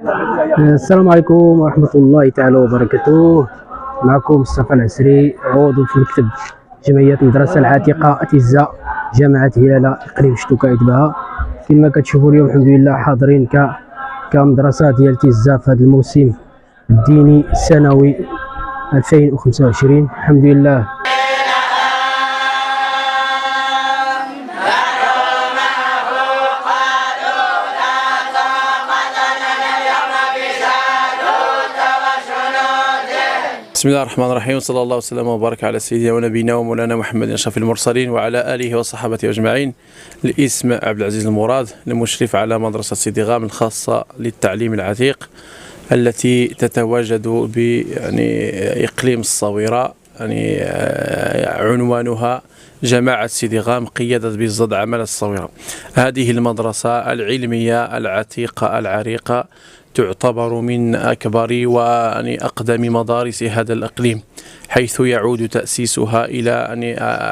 السلام عليكم ورحمة الله تعالى وبركاته. معكم مصطفى العسري، عضو في مكتب جمعية المدرسة العتيقة أتيزا جامعة هلالة إقليم شتوكا إتباها. كما كتشوفوا اليوم الحمد لله حاضرين كمدرسة ديال تيزا في هذا الموسم الديني السنوي 2025 الحمد لله. بسم الله الرحمن الرحيم، وصلى الله وسلم وبارك على سيدنا ونبينا ومولانا محمد أشرف المرسلين وعلى آله وصحبه أجمعين. الاسم عبد العزيز المراد، المشرف على مدرسة سيدي غام الخاصة للتعليم العتيق التي تتواجد بإقليم الصويرة. عنوانها جماعة سيدي غام قيادة بالزد عمل الصويرة. هذه المدرسة العلمية العتيقة العريقة تعتبر من أكبر وأقدم مدارس هذا الإقليم، حيث يعود تأسيسها إلى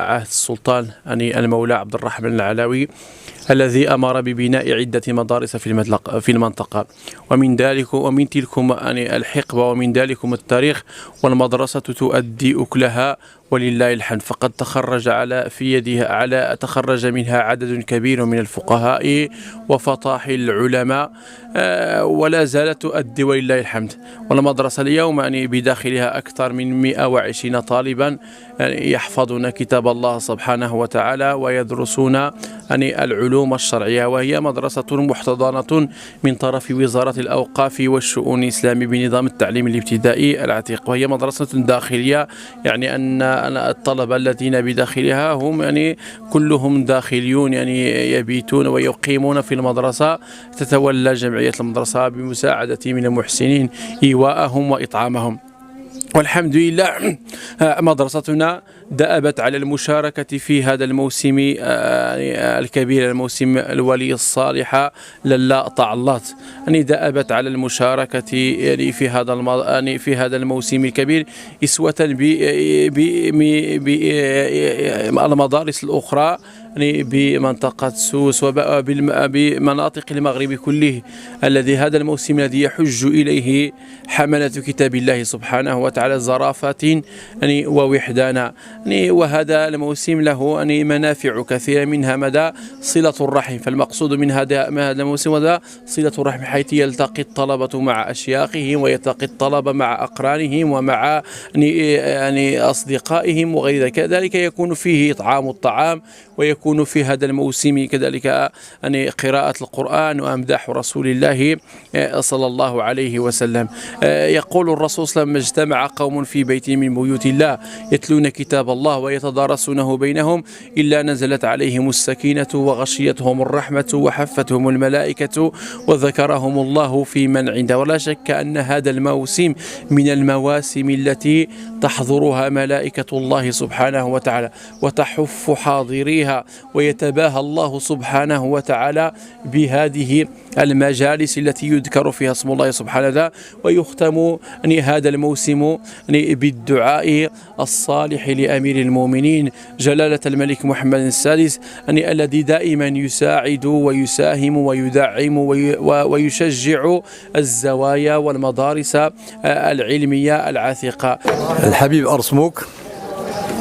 عهد السلطان المولى عبد الرحمن العلوي الذي أمر ببناء عدة مدارس في المنطقة، ومن تلكم الحقبة ومن ذلكم التاريخ، والمدرسة تؤدي أكلها ولله الحمد. فقد تخرج منها عدد كبير من الفقهاء وفطاحل العلماء، ولا زالت تؤدي ولله الحمد. والمدرسة اليوم بداخلها أكثر من 120 طالبا يحفظون كتاب الله سبحانه وتعالى ويدرسون العلوم الشرعية، وهي مدرسة محتضنة من طرف وزارة الأوقاف والشؤون الإسلامية بنظام التعليم الابتدائي العتيق، وهي مدرسة داخلية، يعني أن الطلبة الذين بداخلها هم كلهم داخليون، يبيتون ويقيمون في المدرسة. تتولى جمعية المدرسة بمساعدة من المحسنين إيواءهم وإطعامهم. والحمد لله مدرستنا دأبت على المشاركة في هذا الموسم الكبير، الموسم الولي الصالحة لله طعلات. دأبت على المشاركة في هذا الموسم الكبير إسوة بالمدارس الأخرى بمنطقة سوس وبمناطق المغرب كله، الذي هذا الموسم الذي يحج إليه حملة كتاب الله سبحانه وتعالى زرافات ووحدانا. وهذا الموسم له منافع كثيرة، منها مدى صلة الرحم. فالمقصود من هذا الموسم هذا صلة الرحم، حيث يلتقي الطلبة مع أشياخهم ويلتقي الطلبة مع أقرانهم ومع أصدقائهم وغير ذلك. كذلك يكون فيه إطعام الطعام، ويكون في هذا الموسم كذلك قراءة القرآن وأمداح رسول الله صلى الله عليه وسلم. يقول الرسول صلى الله عليه وسلم: اجتمع قوم في بيت من بيوت الله يتلون كتاب الله ويتدارسونه بينهم إلا نزلت عليهم السكينة وغشيتهم الرحمة وحفتهم الملائكة وذكرهم الله في من عنده. ولا شك أن هذا الموسم من المواسم التي تحضرها ملائكة الله سبحانه وتعالى وتحف حاضريها، ويتباهى الله سبحانه وتعالى بهذه المجالس التي يذكر فيها اسم الله سبحانه وتعالى. ويختم هذا الموسم بالدعاء الصالح لأمير المؤمنين جلالة الملك محمد السادس، الذي دائما يساعد ويساهم ويدعم ويشجع الزوايا والمدارس العلمية العتيقة. الحبيب أرسموك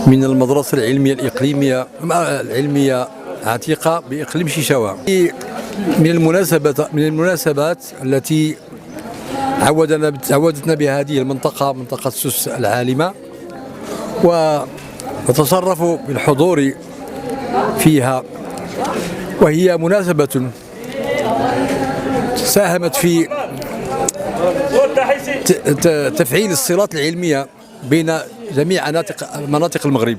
من المدرسة العلمية العلمية عتيقة بإقليم شيشاوة. من المناسبات التي عودتنا بهذه المنطقة، منطقة سوس العالمة، ونتصرف بالحضور فيها، وهي مناسبة ساهمت في تفعيل الصلات العلمية بين جميع مناطق المغرب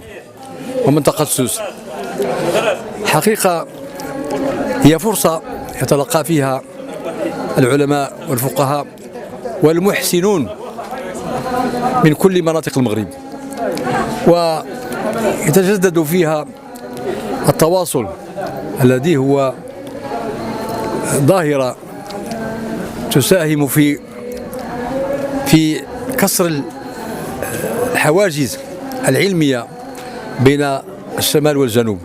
ومنطقة سوس. حقيقة هي فرصة يتلقى فيها العلماء والفقهاء والمحسنون من كل مناطق المغرب، ويتجدد فيها التواصل الذي هو ظاهرة تساهم في كسر الحواجز العلمية بين الشمال والجنوب،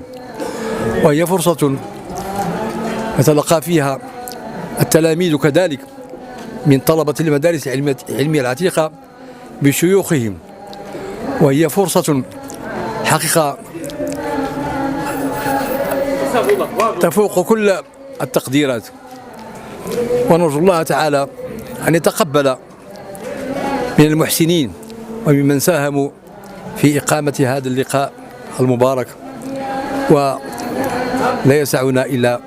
وهي فرصة يتلقى فيها التلاميذ كذلك من طلبة المدارس العلمية العتيقة بشيوخهم، وهي فرصة حقيقة تفوق كل التقديرات، ونرجو الله تعالى أن يتقبل من المحسنين وممن ساهموا في إقامة هذا اللقاء المبارك. ولا يسعنا إلا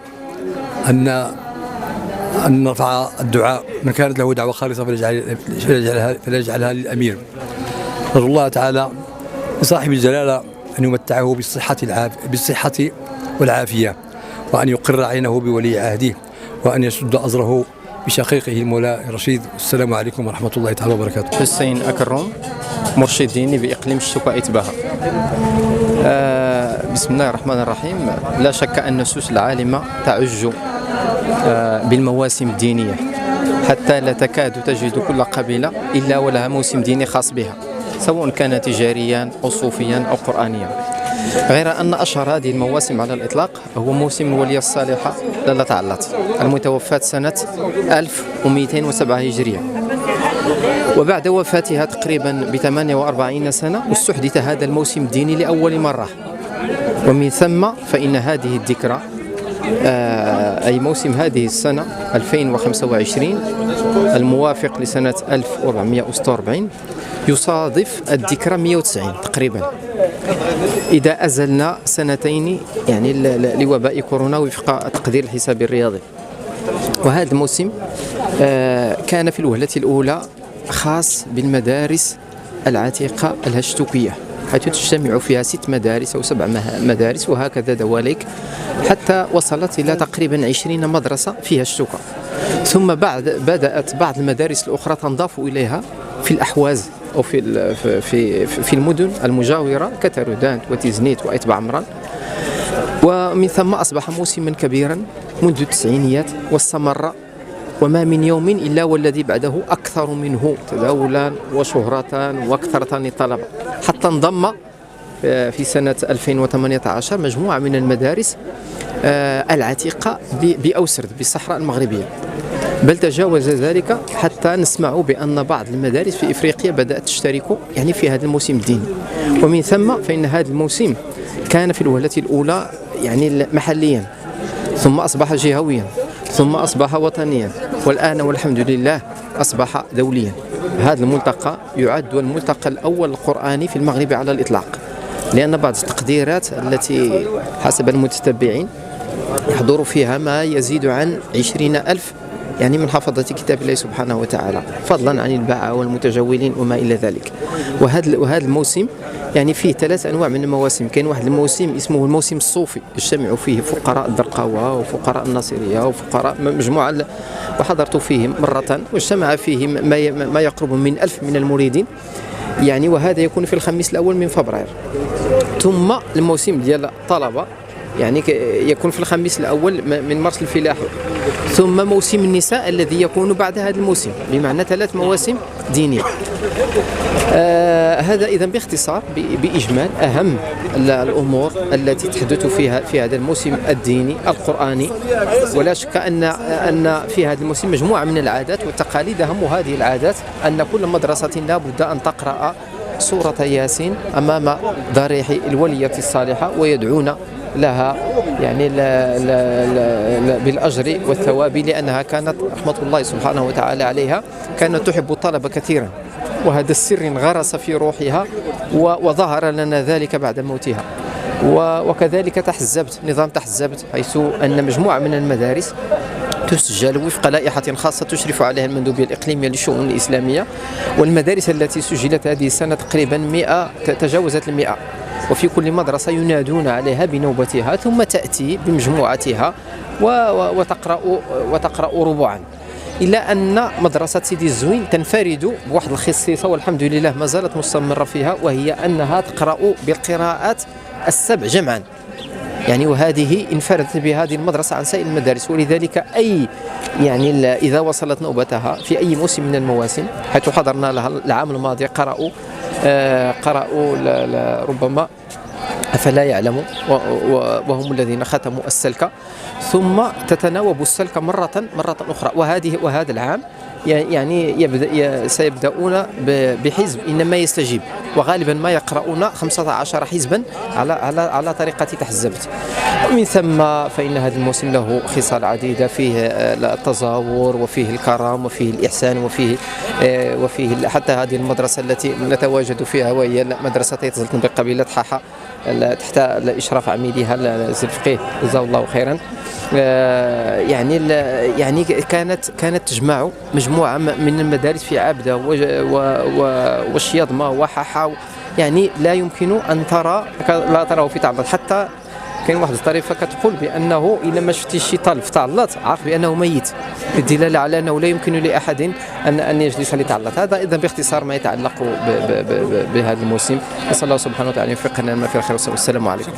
أن نرفع الدعاء، من كانت له دعوة خالصة فليجعلها للأمير. نرجو الله تعالى لصاحب الجلالة أن يمتعه بالصحة والعافية، وأن يقر عينه بولي عهده، وأن يسد أزره بشقيقه المولى الرشيد. السلام عليكم ورحمة الله تعالى وبركاته. حسين أكرم، مرشد ديني بإقليم الشتوكا إتباها. بسم الله الرحمن الرحيم. لا شك أن النصوص العالمة تعج بالمواسم الدينية، حتى لا تكاد تجد كل قبيلة إلا ولها موسم ديني خاص بها، سواء كان تجاريا أو صوفيا أو قرآنيا. غير أن أشهر هذه المواسم على الإطلاق هو موسم الولية الصالحة لاله تعلت المتوفاة سنة 1207 هجرية، وبعد وفاتها تقريبا ب48 سنة استحدث هذا الموسم الديني لأول مرة. ومن ثم فإن هذه الذكرى أي موسم هذه السنة 2025 الموافق لسنة 1446 يصادف الذكرى 190 تقريبا، إذا أزلنا سنتين يعني لوباء كورونا وفق تقدير الحساب الرياضي. وهذا الموسم كان في الوهلة الأولى خاص بالمدارس العتيقة الهشتوكية، حيث تجتمع فيها 6 مدارس أو 7 مدارس وهكذا دواليك، حتى وصلت إلى تقريبا 20 مدرسة فيها هشتوكة. ثم بدأت بعض المدارس الأخرى تنضاف إليها في الأحواز أو في المدن المجاورة كترودانت وتيزنيت وإتبع عمران. ومن ثم أصبح موسما كبيرا منذ التسعينيات واستمر، وما من يوم إلا والذي بعده أكثر منه تداولا وشهرة وكثرة للطلبة، حتى انضم في سنة 2018 مجموعة من المدارس العتيقة بأوسرد بالصحراء المغربية، بل تجاوز ذلك حتى نسمع بأن بعض المدارس في إفريقيا بدأت تشترك يعني في هذا الموسم الديني. ومن ثم فإن هذا الموسم كان في الوهلة الأولى يعني محليا، ثم أصبح جهويا، ثم أصبح وطنيا، والآن والحمد لله أصبح دوليا. هذا الملتقى يعد الملتقى الأول القرآني في المغرب على الإطلاق، لأن بعض التقديرات التي حسب المتتبعين يحضر فيها ما يزيد عن 20,000 يعني من حفظة كتاب الله سبحانه وتعالى، فضلا عن الباعة والمتجولين وما إلى ذلك. وهذا الموسم يعني فيه 3 أنواع من المواسم. كاين واحد الموسم اسمه الموسم الصوفي، يجتمع فيه فقراء الدرقاوة وفقراء الناصرية وفقراء مجموعة، وحضرت فيه مرة واجتمع فيه ما يقرب من 1000 من المريدين يعني، وهذا يكون في الخميس الأول من فبراير. ثم الموسم ديال الطلبة يعني يكون في الخميس الأول من مرس الفلاحي. ثم موسم النساء الذي يكون بعد هذا الموسم، بمعنى 3 مواسم دينية. هذا إذا باختصار بإجمال أهم الأمور التي تحدث فيها في هذا الموسم الديني القرآني. ولا شك أن في هذا الموسم مجموعة من العادات والتقاليد. أهم هذه العادات أن كل مدرسة لا بد أن تقرأ سورة ياسين أمام ضريح الولية الصالحة، ويدعون لها يعني بالأجر والثواب، لأنها كانت رحمة الله سبحانه وتعالى عليها كانت تحب الطلب كثيرا، وهذا السر انغرس في روحها وظهر لنا ذلك بعد موتها. وكذلك نظام تحزبت، حيث أن مجموعة من المدارس تسجل وفق لائحة خاصة تشرف عليها المندوبية الإقليمية للشؤون الإسلامية، والمدارس التي سجلت هذه السنة تقريبا 100 تجاوزت 100، وفي كل مدرسة ينادون عليها بنوبتها ثم تأتي بمجموعتها وتقرأ ربعا. إلا أن مدرسة سيدي الزوين تنفرد بواحد الخصيصة والحمد لله ما زالت مستمرة فيها، وهي أنها تقرأ بالقراءات ال7 جمعا يعني، وهذه انفردت بهذه المدرسة عن سائر المدارس. ولذلك يعني إذا وصلت نوبتها في أي موسم من المواسم، حيث حضرنا لها العام الماضي قرأوا ربما أفلا يعلموا وهم الذين ختموا السلك ثم تتناوب السلك مرة أخرى. وهذا العام يعني سيبدأون بحزب إنما يستجيب، وغالبا ما يقرؤون 15 حزبا على طريقة تحزبت. ومن ثم فإن هذا الموسم له خصال عديدة، فيه التزاور وفيه الكرم وفيه الإحسان وفيه حتى هذه المدرسة التي نتواجد فيها، وهي مدرسة يتزلتن بقبيلة حاحة تحت إشراف عميدها الفقيه جزاه الله خيرا. يعني كانت تجمع مجموعة من المدارس في عبدة وشياضمة وحاحة، يعني لا يمكن أن لا تراه في تعلط. حتى كاين واحد الطريفة كتقول بأنه إلا ما شفتي شي طالب في تعلط عارف بأنه ميت، بالدلالة على أنه لا يمكن لأحد أن يجلس لتعلط. هذا إذا باختصار ما يتعلق بهذا الموسم. نسأل الله سبحانه وتعالى أن يوفقنا لما فيه الخير، والسلام عليكم.